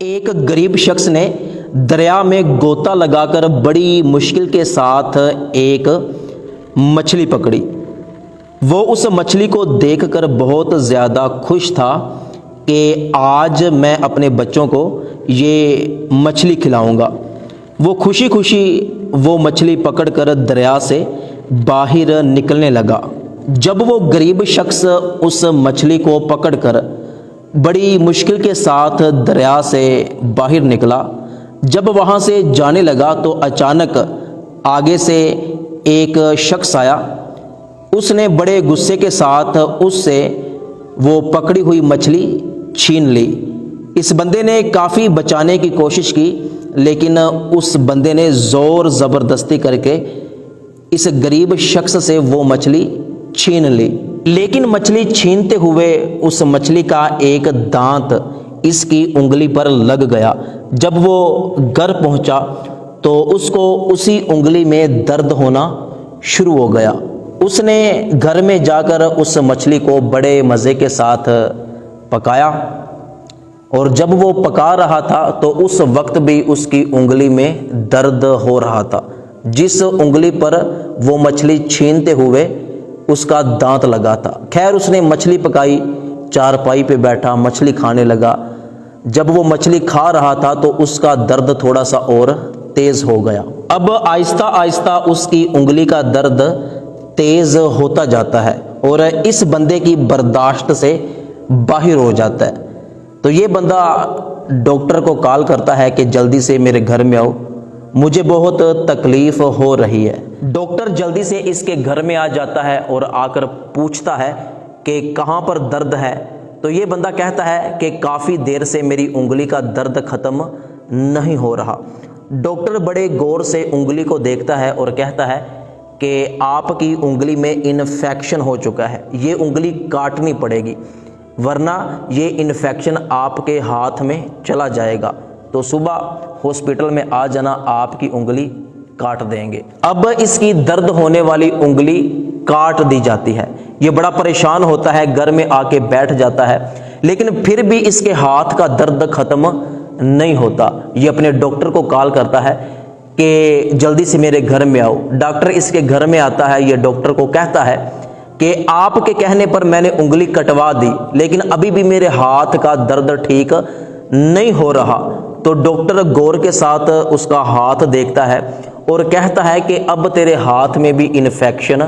ایک غریب شخص نے دریا میں گوتا لگا کر بڑی مشکل کے ساتھ ایک مچھلی پکڑی۔ وہ اس مچھلی کو دیکھ کر بہت زیادہ خوش تھا کہ آج میں اپنے بچوں کو یہ مچھلی کھلاؤں گا۔ وہ خوشی خوشی وہ مچھلی پکڑ کر دریا سے باہر نکلنے لگا۔ جب وہ غریب شخص اس مچھلی کو پکڑ کر بڑی مشکل کے ساتھ دریا سے باہر نکلا، جب وہاں سے جانے لگا تو اچانک آگے سے ایک شخص آیا۔ اس نے بڑے غصے کے ساتھ اس سے وہ پکڑی ہوئی مچھلی چھین لی۔ اس بندے نے کافی بچانے کی کوشش کی، لیکن اس بندے نے زور زبردستی کر کے اس غریب شخص سے وہ مچھلی چھین لی، لیکن مچھلی چھینتے ہوئے اس مچھلی کا ایک دانت اس کی انگلی پر لگ گیا۔ جب وہ گھر پہنچا تو اس کو اسی انگلی میں درد ہونا شروع ہو گیا۔ اس نے گھر میں جا کر اس مچھلی کو بڑے مزے کے ساتھ پکایا، اور جب وہ پکا رہا تھا تو اس وقت بھی اس کی انگلی میں درد ہو رہا تھا، جس انگلی پر وہ مچھلی چھینتے ہوئے اس کا دانت لگا تھا۔ خیر، اس نے مچھلی پکائی، چارپائی پہ بیٹھا مچھلی کھانے لگا۔ جب وہ مچھلی کھا رہا تھا تو اس کا درد تھوڑا سا اور تیز ہو گیا۔ اب آہستہ آہستہ اس کی انگلی کا درد تیز ہوتا جاتا ہے اور اس بندے کی برداشت سے باہر ہو جاتا ہے۔ تو یہ بندہ ڈاکٹر کو کال کرتا ہے کہ جلدی سے میرے گھر میں آؤ، مجھے بہت تکلیف ہو رہی ہے۔ ڈاکٹر جلدی سے اس کے گھر میں آ جاتا ہے اور آ کر پوچھتا ہے کہ کہاں پر درد ہے۔ تو یہ بندہ کہتا ہے کہ کافی دیر سے میری انگلی کا درد ختم نہیں ہو رہا۔ ڈاکٹر بڑے غور سے انگلی کو دیکھتا ہے اور کہتا ہے کہ آپ کی انگلی میں انفیکشن ہو چکا ہے، یہ انگلی کاٹنی پڑے گی، ورنہ یہ انفیکشن آپ کے ہاتھ میں چلا جائے گا، تو صبح ہاسپٹل میں آ جانا، آپ کی انگلی کاٹ دیں گے۔ اب اس کی درد ہونے والی انگلی کاٹ دی جاتی ہے۔ یہ بڑا پریشان ہوتا ہے، گھر میں آ کے بیٹھ جاتا ہے، لیکن پھر بھی اس کے ہاتھ کا درد ختم نہیں ہوتا۔ یہ اپنے ڈاکٹر کو کال کرتا ہے کہ جلدی سے میرے گھر میں آؤ۔ ڈاکٹر اس کے گھر میں آتا ہے۔ یہ ڈاکٹر کو کہتا ہے کہ آپ کے کہنے پر میں نے انگلی کٹوا دی، لیکن ابھی بھی میرے ہاتھ کا درد ٹھیک نہیں ہو رہا۔ تو ڈاکٹر غور کے ساتھ اس کا ہاتھ دیکھتا ہے اور کہتا ہے کہ اب تیرے ہاتھ میں بھی انفیکشن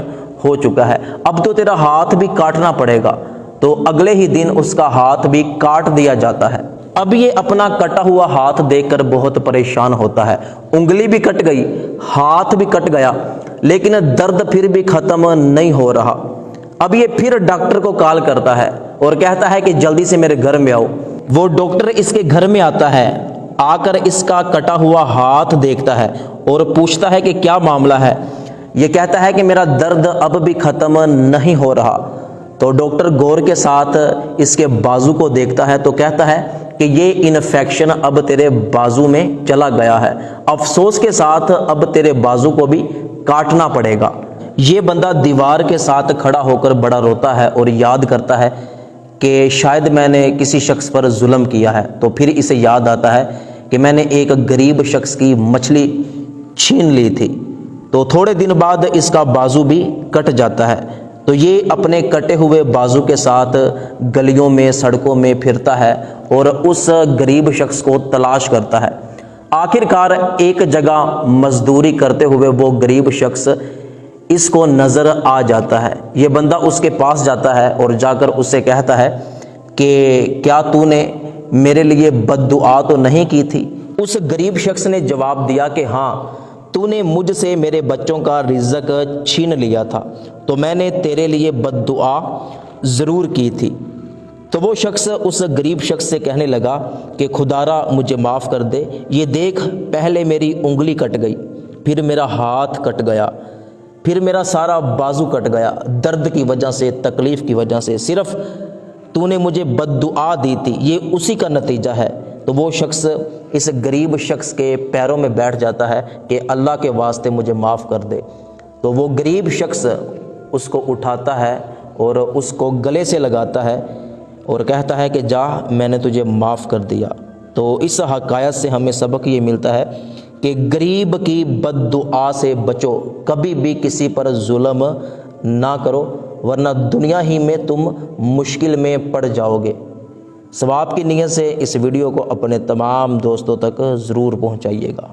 ہو چکا ہے، اب تو تیرا ہاتھ بھی کاٹنا پڑے گا۔ تو اگلے ہی دن اس کا ہاتھ بھی کاٹ دیا جاتا ہے۔ اب یہ اپنا کٹا ہوا ہاتھ دیکھ کر بہت پریشان ہوتا ہے، انگلی بھی کٹ گئی، ہاتھ بھی کٹ گیا، لیکن درد پھر بھی ختم نہیں ہو رہا۔ اب یہ پھر ڈاکٹر کو کال کرتا ہے اور کہتا ہے کہ جلدی سے میرے گھر میں آؤ۔ وہ ڈاکٹر اس کے گھر میں آتا ہے، آ کر اس کا کٹا ہوا ہاتھ دیکھتا ہے اور پوچھتا ہے کہ کیا معاملہ ہے۔ یہ کہتا ہے کہ میرا درد اب بھی ختم نہیں ہو رہا۔ تو ڈاکٹر غور کے ساتھ اس کے بازو کو دیکھتا ہے تو کہتا ہے کہ یہ انفیکشن اب تیرے بازو میں چلا گیا ہے، افسوس کے ساتھ اب تیرے بازو کو بھی کاٹنا پڑے گا۔ یہ بندہ دیوار کے ساتھ کھڑا ہو کر بڑا روتا ہے اور یاد کرتا ہے کہ شاید میں نے کسی شخص پر ظلم کیا ہے۔ تو پھر اسے یاد آتا ہے کہ میں نے ایک غریب شخص کی مچھلی چھین لی تھی۔ تو تھوڑے دن بعد اس کا بازو بھی کٹ جاتا ہے۔ تو یہ اپنے کٹے ہوئے بازو کے ساتھ گلیوں میں، سڑکوں میں پھرتا ہے اور اس غریب شخص کو تلاش کرتا ہے۔ آخر کار ایک جگہ مزدوری کرتے ہوئے وہ غریب شخص اس کو نظر آ جاتا ہے۔ یہ بندہ اس کے پاس جاتا ہے اور جا کر اس سے کہتا ہے کہ کیا تو نے میرے لیے بد دعا تو نہیں کی تھی؟ اس غریب شخص نے جواب دیا کہ ہاں، تو نے مجھ سے میرے بچوں کا رزق چھین لیا تھا، تو میں نے تیرے لیے بد دعا ضرور کی تھی۔ تو وہ شخص اس غریب شخص سے کہنے لگا کہ خدارا مجھے معاف کر دے، یہ دیکھ پہلے میری انگلی کٹ گئی، پھر میرا ہاتھ کٹ گیا، پھر میرا سارا بازو کٹ گیا، درد کی وجہ سے، تکلیف کی وجہ سے، صرف تو نے مجھے بد دعا دی تھی، یہ اسی کا نتیجہ ہے۔ تو وہ شخص اس غریب شخص کے پیروں میں بیٹھ جاتا ہے کہ اللہ کے واسطے مجھے معاف کر دے۔ تو وہ غریب شخص اس کو اٹھاتا ہے اور اس کو گلے سے لگاتا ہے اور کہتا ہے کہ جا، میں نے تجھے معاف کر دیا۔ تو اس حکایت سے ہمیں سبق یہ ملتا ہے کہ غریب کی بد دعا سے بچو، کبھی بھی کسی پر ظلم نہ کرو ورنہ دنیا ہی میں تم مشکل میں پڑ جاؤ گے۔ ثواب کی نیت سے اس ویڈیو کو اپنے تمام دوستوں تک ضرور پہنچائیے گا۔